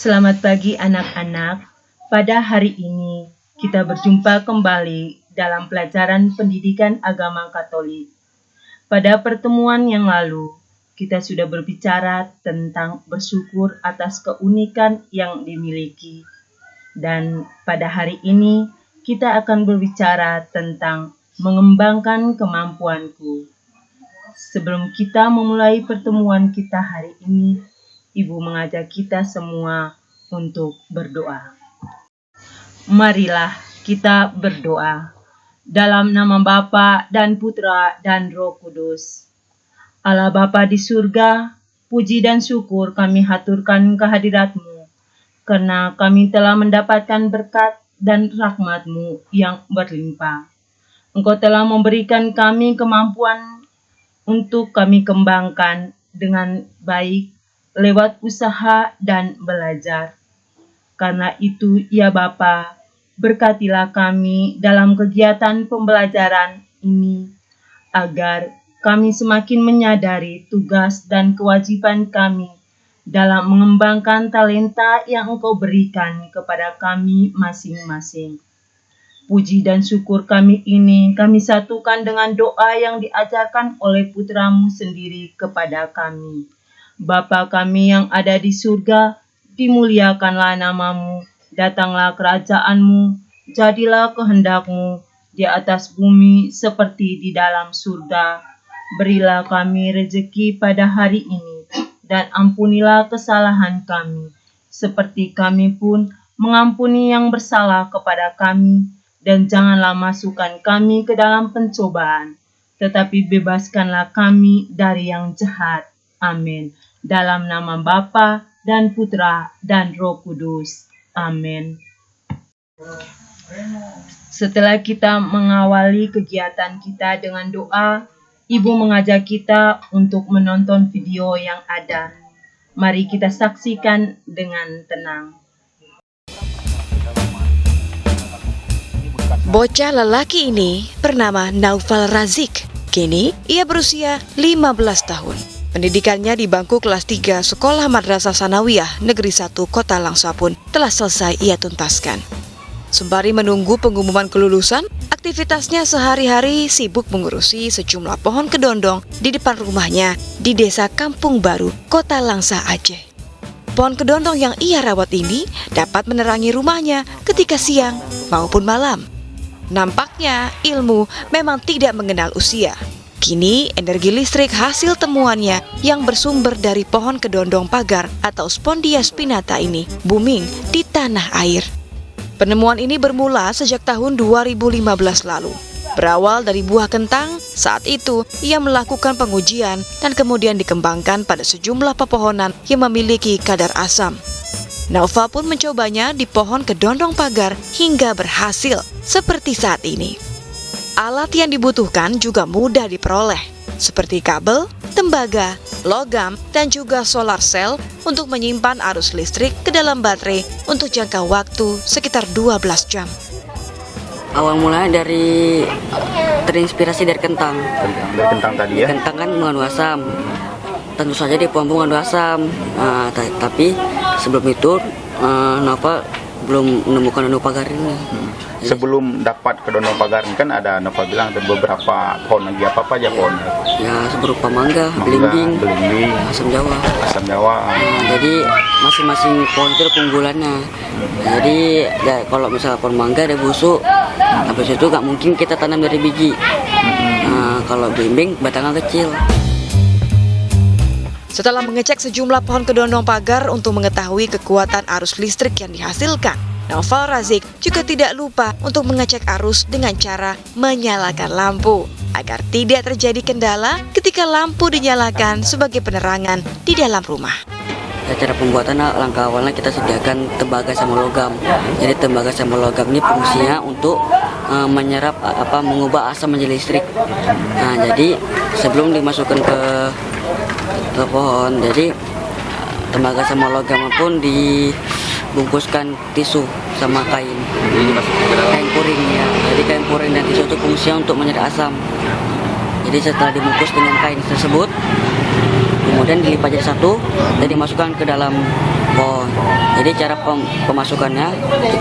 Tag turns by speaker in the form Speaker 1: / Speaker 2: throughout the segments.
Speaker 1: Selamat pagi anak-anak. Pada hari ini kita berjumpa kembali dalam pelajaran pendidikan agama Katolik. Pada pertemuan yang lalu, kita sudah berbicara tentang bersyukur atas keunikan yang dimiliki. Dan pada hari ini kita akan berbicara tentang mengembangkan kemampuanku. Sebelum kita memulai pertemuan kita hari ini, Ibu mengajak kita semua untuk berdoa. Marilah kita berdoa. Dalam nama Bapa dan Putra dan Roh Kudus. Allah Bapa di surga, puji dan syukur kami haturkan kehadirat-Mu, karena kami telah mendapatkan berkat dan rahmat-Mu yang berlimpah. Engkau telah memberikan kami kemampuan untuk kami kembangkan dengan baik, lewat usaha dan belajar. Karena itu, ya Bapa, berkatilah kami dalam kegiatan pembelajaran ini, agar kami semakin menyadari tugas dan kewajiban kami dalam mengembangkan talenta yang Engkau berikan kepada kami masing-masing. Puji dan syukur kami ini kami satukan dengan doa yang diajarkan oleh Putra-Mu sendiri kepada kami. Bapa kami yang ada di surga, dimuliakanlah nama-Mu, datanglah kerajaan-Mu, jadilah kehendak-Mu di atas bumi seperti di dalam surga. Berilah kami rezeki pada hari ini, dan ampunilah kesalahan kami, seperti kami pun mengampuni yang bersalah kepada kami, dan janganlah masukkan kami ke dalam pencobaan, tetapi bebaskanlah kami dari yang jahat. Amin. Dalam nama Bapa dan Putra dan Roh Kudus. Amin. Setelah kita mengawali kegiatan kita dengan doa, Ibu mengajak kita untuk menonton video yang ada. Mari kita saksikan dengan tenang.
Speaker 2: Bocah lelaki ini bernama Naufal Razik. Kini ia berusia 15 tahun. Pendidikannya di bangku kelas 3 Sekolah Madrasah Sanawiyah Negeri 1 Kota Langsa pun telah selesai ia tuntaskan. Sembari menunggu pengumuman kelulusan, aktivitasnya sehari-hari sibuk mengurusi sejumlah pohon kedondong di depan rumahnya di Desa Kampung Baru, Kota Langsa, Aceh. Pohon kedondong yang ia rawat ini dapat menerangi rumahnya ketika siang maupun malam. Nampaknya ilmu memang tidak mengenal usia. Kini, energi listrik hasil temuannya yang bersumber dari pohon kedondong pagar atau Spondia spinata ini booming di tanah air. Penemuan ini bermula sejak tahun 2015 lalu. Berawal dari buah kentang, saat itu ia melakukan pengujian dan kemudian dikembangkan pada sejumlah pepohonan yang memiliki kadar asam. Naufal pun mencobanya di pohon kedondong pagar hingga berhasil seperti saat ini. Alat yang dibutuhkan juga mudah diperoleh, seperti kabel, tembaga, logam, dan juga solar cell untuk menyimpan arus listrik ke dalam baterai untuk jangka waktu sekitar 12 jam.
Speaker 3: Awal mulanya dari terinspirasi dari kentang.
Speaker 4: Dari kentang tadi ya?
Speaker 3: Kentang kan mengandung asam. Tentu saja di pohon mengandung asam. Tapi sebelum itu Nova belum menemukan kedondong pagar ini.
Speaker 4: Sebelum dapat kedondong pagar ini kan ada Nova bilang ada beberapa pohon lagi, apa aja pohon?
Speaker 3: Ya berupa mangga, belimbing, asam jawa. Jadi masing-masing pohon itu ada keunggulannya. Jadi ya, kalau misalnya pohon mangga ada busuk, habis itu nggak mungkin kita tanam dari biji. Kalau belimbing batangnya kecil.
Speaker 2: Setelah mengecek sejumlah pohon kedondong pagar untuk mengetahui kekuatan arus listrik yang dihasilkan, Naufal Razik juga tidak lupa untuk mengecek arus dengan cara menyalakan lampu agar tidak terjadi kendala ketika lampu dinyalakan sebagai penerangan di dalam rumah.
Speaker 3: Cara pembuatan langkah awalnya kita sediakan tembaga sama logam. Jadi tembaga sama logam ini fungsinya untuk menyerap mengubah asam menjadi listrik. Nah, jadi sebelum dimasukkan ke pohon, jadi tembaga sama logam pun dibungkuskan tisu sama kain puring ya. Jadi kain puring dan tisu itu fungsinya untuk menyerap asam. Jadi setelah dibungkus dengan kain tersebut, kemudian dilipat jadi satu dan dimasukkan ke dalam pohon. Jadi cara pemasukannya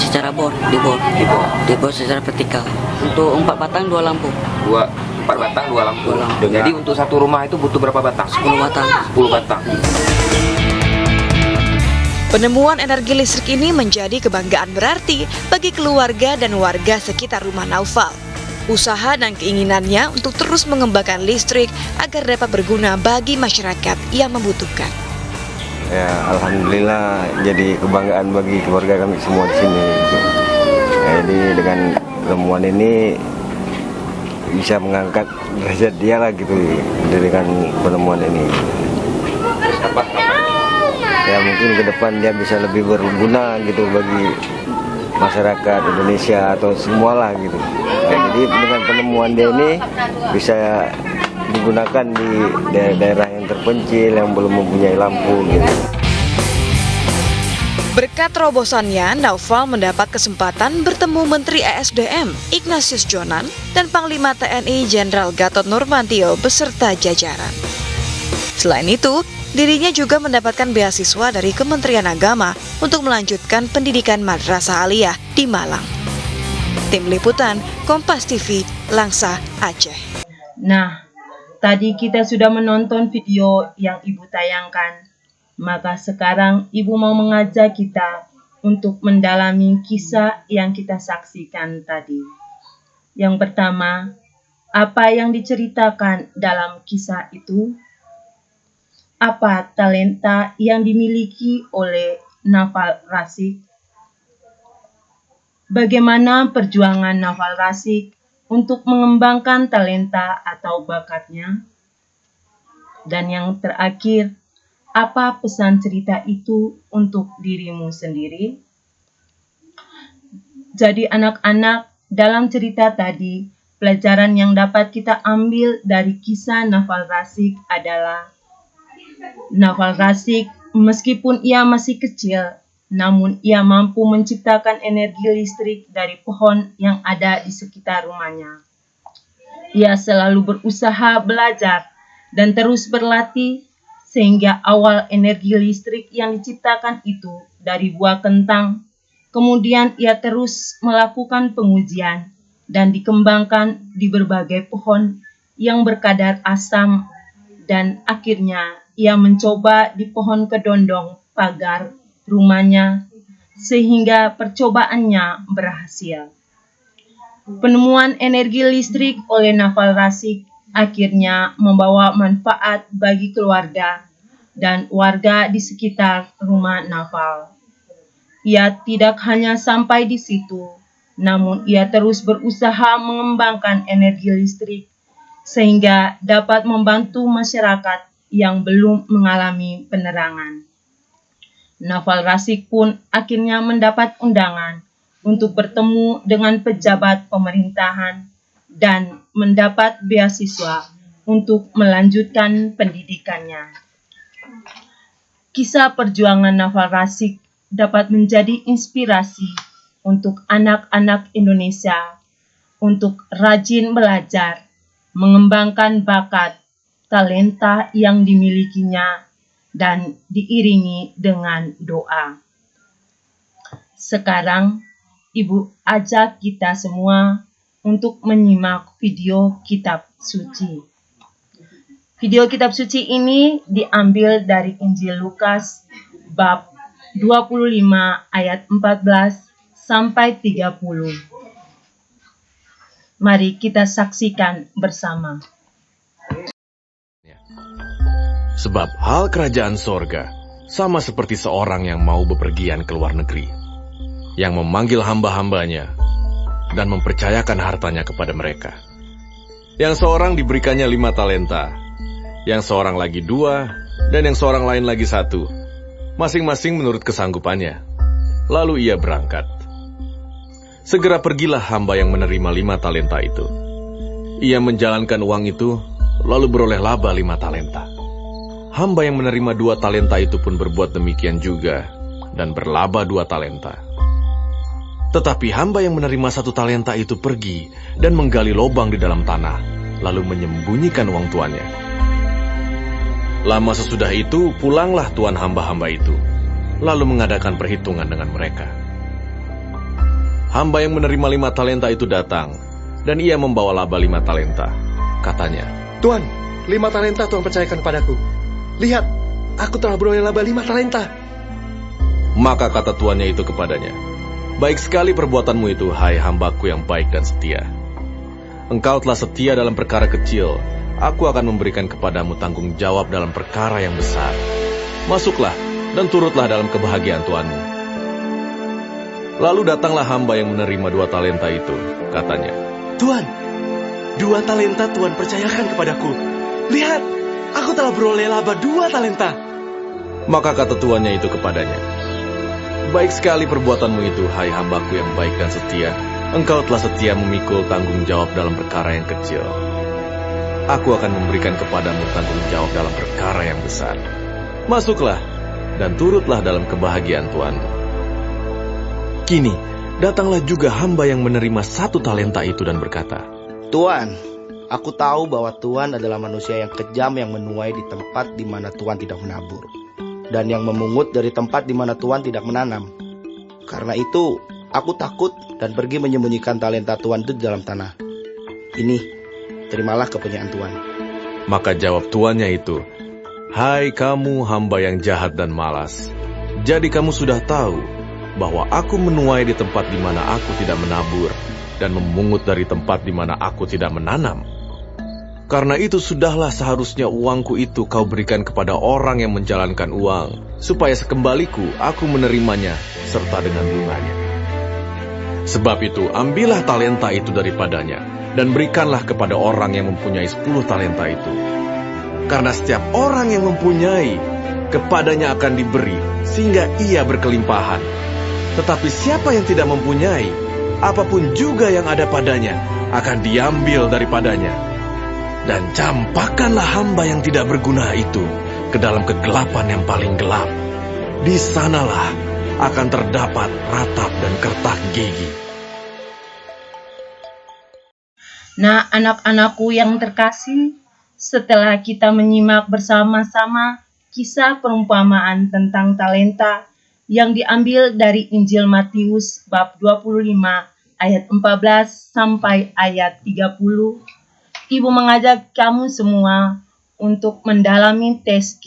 Speaker 3: secara dibor secara vertikal. Untuk 4 batang 2 lampu.
Speaker 5: 4 batang 2 lampu.
Speaker 3: Lampu.
Speaker 5: Jadi untuk satu rumah itu butuh berapa batang?
Speaker 3: 10 batang.
Speaker 5: 10 batang.
Speaker 2: Penemuan energi listrik ini menjadi kebanggaan berarti bagi keluarga dan warga sekitar rumah Naufal. Usaha dan keinginannya untuk terus mengembangkan listrik agar dapat berguna bagi masyarakat yang membutuhkan.
Speaker 6: Ya, alhamdulillah jadi kebanggaan bagi keluarga kami semua di sini. Jadi dengan temuan ini bisa mengangkat derajat dia lah gitu dengan penemuan ini. Ya mungkin ke depan dia bisa lebih berguna gitu bagi masyarakat Indonesia atau semualah gitu. Ya, jadi dengan penemuan dia ini bisa digunakan di daerah-daerah yang terpencil yang belum mempunyai lampu gitu.
Speaker 2: Berkat terobosannya, Naufal mendapat kesempatan bertemu Menteri ESDM Ignatius Jonan dan Panglima TNI Jenderal Gatot Nurmantio beserta jajaran. Selain itu, dirinya juga mendapatkan beasiswa dari Kementerian Agama untuk melanjutkan pendidikan Madrasah Aliyah di Malang. Tim Liputan, Kompas TV, Langsa, Aceh.
Speaker 1: Nah, tadi kita sudah menonton video yang Ibu tayangkan. Maka sekarang Ibu mau mengajak kita untuk mendalami kisah yang kita saksikan tadi. Yang pertama, apa yang diceritakan dalam kisah itu? Apa talenta yang dimiliki oleh Naufal Razik? Bagaimana perjuangan Naufal Razik untuk mengembangkan talenta atau bakatnya? Dan yang terakhir, apa pesan cerita itu untuk dirimu sendiri? Jadi anak-anak, dalam cerita tadi, pelajaran yang dapat kita ambil dari kisah Naufal Razik adalah Naufal Razik, meskipun ia masih kecil, namun ia mampu menciptakan energi listrik dari pohon yang ada di sekitar rumahnya. Ia selalu berusaha belajar dan terus berlatih, sehingga awal energi listrik yang diciptakan itu dari buah kentang. Kemudian ia terus melakukan pengujian dan dikembangkan di berbagai pohon yang berkadar asam, dan akhirnya ia mencoba di pohon kedondong pagar rumahnya, sehingga percobaannya berhasil. Penemuan energi listrik oleh Naufal Razik akhirnya membawa manfaat bagi keluarga dan warga di sekitar rumah Naufal. Ia tidak hanya sampai di situ, namun ia terus berusaha mengembangkan energi listrik sehingga dapat membantu masyarakat yang belum mengalami penerangan. Naufal Razik pun akhirnya mendapat undangan untuk bertemu dengan pejabat pemerintahan dan mendapat beasiswa untuk melanjutkan pendidikannya. Kisah perjuangan Naufal Razik dapat menjadi inspirasi untuk anak-anak Indonesia untuk rajin belajar, mengembangkan bakat, talenta yang dimilikinya, dan diiringi dengan doa. Sekarang, Ibu ajak kita semua untuk menyimak video kitab suci. Video kitab suci ini diambil dari Injil Lukas bab 25 ayat 14 sampai 30. Mari kita saksikan bersama.
Speaker 7: Sebab hal kerajaan sorga sama seperti seorang yang mau bepergian ke luar negeri, yang memanggil hamba-hambanya dan mempercayakan hartanya kepada mereka. Yang seorang diberikannya 5 talenta, yang seorang lagi 2, dan yang seorang lain lagi 1, masing-masing menurut kesanggupannya. Lalu ia berangkat. Segera pergilah hamba yang menerima 5 talenta itu. Ia menjalankan uang itu, lalu beroleh laba 5 talenta. Hamba yang menerima 2 talenta itu pun berbuat demikian juga, dan berlaba 2 talenta. Tetapi hamba yang menerima 1 talenta itu pergi dan menggali lubang di dalam tanah, lalu menyembunyikan uang tuannya. Lama sesudah itu, pulanglah tuan hamba-hamba itu, lalu mengadakan perhitungan dengan mereka. Hamba yang menerima 5 talenta itu datang, dan ia membawa laba 5 talenta. Katanya,
Speaker 8: Tuan, 5 talenta Tuan percayakan padaku. Lihat, aku telah beroleh laba 5 talenta.
Speaker 7: maka kata tuannya itu kepadanya, baik sekali perbuatanmu itu, hai hambaku yang baik dan setia. Engkau telah setia dalam perkara kecil, aku akan memberikan kepadamu tanggung jawab dalam perkara yang besar. Masuklah dan turutlah dalam kebahagiaan tuanmu. Lalu datanglah hamba yang menerima 2 talenta itu. Katanya,
Speaker 8: Tuan, 2 talenta Tuan percayakan kepadaku. Lihat, aku telah beroleh laba 2 talenta.
Speaker 7: maka kata tuannya itu kepadanya, baik sekali perbuatanmu itu, hai hambaku yang baik dan setia. Engkau telah setia memikul tanggung jawab dalam perkara yang kecil. Aku akan memberikan kepadamu tanggung jawab dalam perkara yang besar. Masuklah dan turutlah dalam kebahagiaan tuanmu. Kini, datanglah juga hamba yang menerima 1 talenta itu dan berkata,
Speaker 9: Tuan, aku tahu bahwa Tuan adalah manusia yang kejam yang menuai di tempat di mana Tuan tidak menabur, dan yang memungut dari tempat di mana Tuan tidak menanam. Karena itu, aku takut dan pergi menyembunyikan talenta Tuan itu di dalam tanah. Ini, terimalah kepunyaan Tuan.
Speaker 7: Maka jawab tuannya itu, hai kamu hamba yang jahat dan malas. Jadi kamu sudah tahu bahwa aku menuai di tempat di mana aku tidak menabur, dan memungut dari tempat di mana aku tidak menanam. Karena itu sudahlah seharusnya uangku itu kau berikan kepada orang yang menjalankan uang, supaya sekembaliku aku menerimanya serta dengan bunganya. Sebab itu ambillah talenta itu daripadanya, dan berikanlah kepada orang yang mempunyai 10 talenta itu. Karena setiap orang yang mempunyai, kepadanya akan diberi, sehingga ia berkelimpahan. Tetapi siapa yang tidak mempunyai, apapun juga yang ada padanya, akan diambil daripadanya. Dan campakkanlah hamba yang tidak berguna itu ke dalam kegelapan yang paling gelap. Di sanalah akan terdapat ratap dan kertak gigi.
Speaker 1: Nah, anak-anakku yang terkasih, setelah kita menyimak bersama-sama kisah perumpamaan tentang talenta yang diambil dari Injil Matius bab 25 ayat 14 sampai ayat 30, Ibu mengajak kamu semua untuk mendalami teks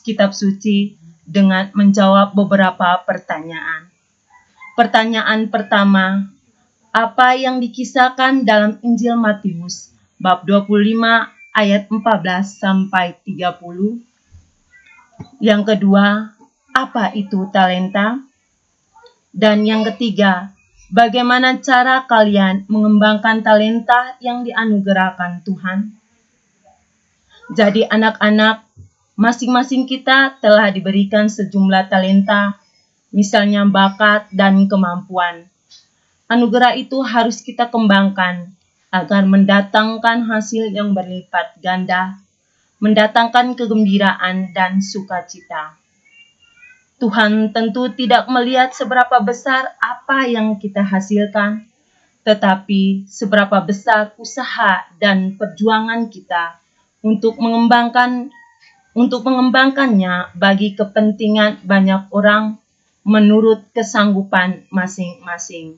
Speaker 1: kitab suci dengan menjawab beberapa pertanyaan. Pertanyaan pertama, apa yang dikisahkan dalam Injil Matius bab 25 ayat 14 sampai 30? Yang kedua, apa itu talenta? Dan yang ketiga, bagaimana cara kalian mengembangkan talenta yang dianugerahkan Tuhan? Jadi anak-anak, masing-masing kita telah diberikan sejumlah talenta, misalnya bakat dan kemampuan. Anugerah itu harus kita kembangkan agar mendatangkan hasil yang berlipat ganda, mendatangkan kegembiraan dan sukacita. Tuhan tentu tidak melihat seberapa besar apa yang kita hasilkan, tetapi seberapa besar usaha dan perjuangan kita untuk mengembangkannya bagi kepentingan banyak orang menurut kesanggupan masing-masing.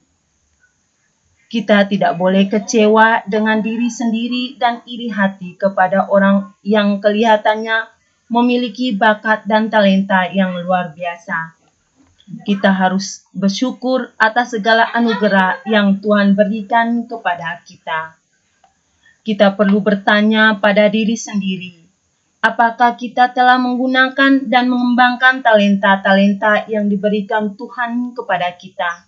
Speaker 1: Kita tidak boleh kecewa dengan diri sendiri dan iri hati kepada orang yang kelihatannya memiliki bakat dan talenta yang luar biasa. Kita harus bersyukur atas segala anugerah yang Tuhan berikan kepada kita. Kita perlu bertanya pada diri sendiri, apakah kita telah menggunakan dan mengembangkan talenta-talenta yang diberikan Tuhan kepada kita?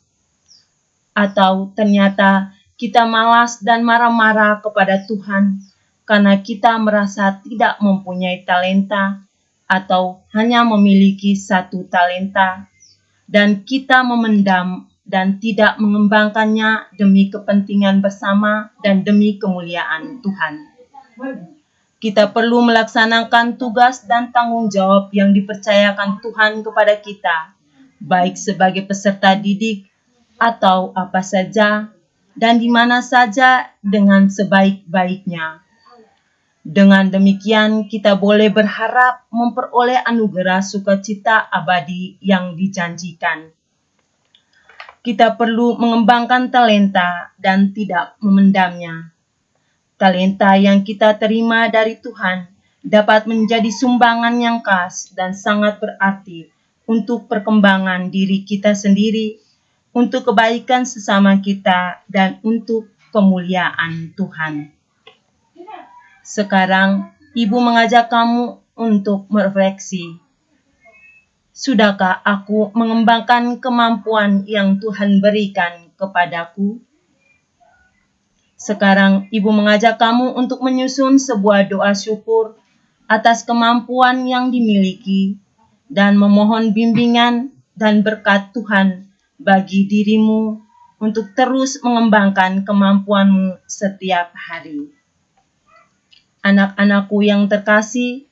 Speaker 1: Atau ternyata kita malas dan marah-marah kepada Tuhan karena kita merasa tidak mempunyai talenta atau hanya memiliki 1 talenta, dan kita memendam dan tidak mengembangkannya demi kepentingan bersama dan demi kemuliaan Tuhan. Kita perlu melaksanakan tugas dan tanggung jawab yang dipercayakan Tuhan kepada kita, baik sebagai peserta didik atau apa saja dan di mana saja dengan sebaik-baiknya. Dengan demikian, kita boleh berharap memperoleh anugerah sukacita abadi yang dijanjikan. Kita perlu mengembangkan talenta dan tidak memendamnya. Talenta yang kita terima dari Tuhan dapat menjadi sumbangan yang khas dan sangat berarti untuk perkembangan diri kita sendiri, untuk kebaikan sesama kita, dan untuk kemuliaan Tuhan. Sekarang, Ibu mengajak kamu untuk merefleksi. Sudahkah aku mengembangkan kemampuan yang Tuhan berikan kepadaku? Sekarang, Ibu mengajak kamu untuk menyusun sebuah doa syukur atas kemampuan yang dimiliki dan memohon bimbingan dan berkat Tuhan bagi dirimu untuk terus mengembangkan kemampuanmu setiap hari. Anak-anakku yang terkasih,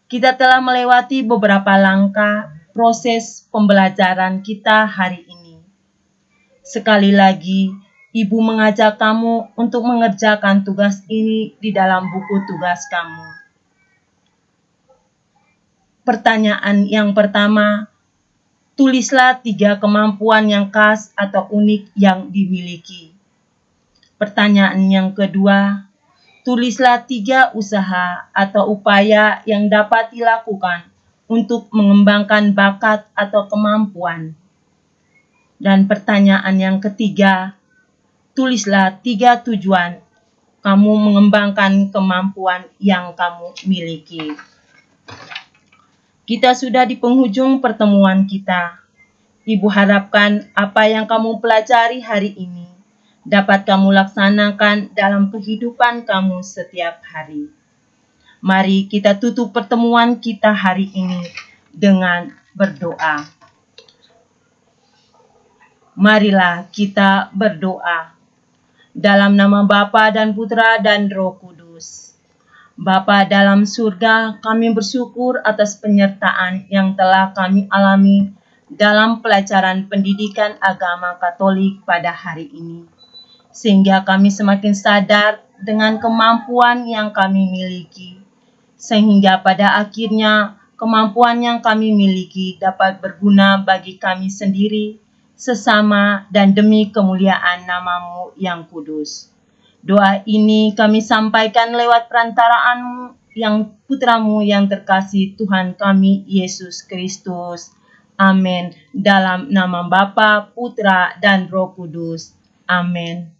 Speaker 1: kita telah melewati beberapa langkah proses pembelajaran kita hari ini. Sekali lagi, Ibu mengajak kamu untuk mengerjakan tugas ini di dalam buku tugas kamu. Pertanyaan yang pertama, tulislah 3 kemampuan yang khas atau unik yang dimiliki. Pertanyaan yang kedua, tulislah 3 usaha atau upaya yang dapat dilakukan untuk mengembangkan bakat atau kemampuan. Dan pertanyaan yang ketiga, tulislah 3 tujuan kamu mengembangkan kemampuan yang kamu miliki. Kita sudah di penghujung pertemuan kita. Ibu harapkan apa yang kamu pelajari hari ini dapat kamu laksanakan dalam kehidupan kamu setiap hari. Mari kita tutup pertemuan kita hari ini dengan berdoa. Marilah kita berdoa. Dalam nama Bapa dan Putra dan Roh Kudus. Bapa dalam surga, kami bersyukur atas penyertaan yang telah kami alami dalam pelajaran pendidikan agama Katolik pada hari ini. Sehingga kami semakin sadar dengan kemampuan yang kami miliki. Sehingga pada akhirnya kemampuan yang kami miliki dapat berguna bagi kami sendiri, sesama, dan demi kemuliaan nama-Mu yang kudus. Doa ini kami sampaikan lewat perantaraan yang Putra-Mu yang terkasih, Tuhan kami Yesus Kristus. Amin. Dalam nama Bapa, Putra, dan Roh Kudus. Amin.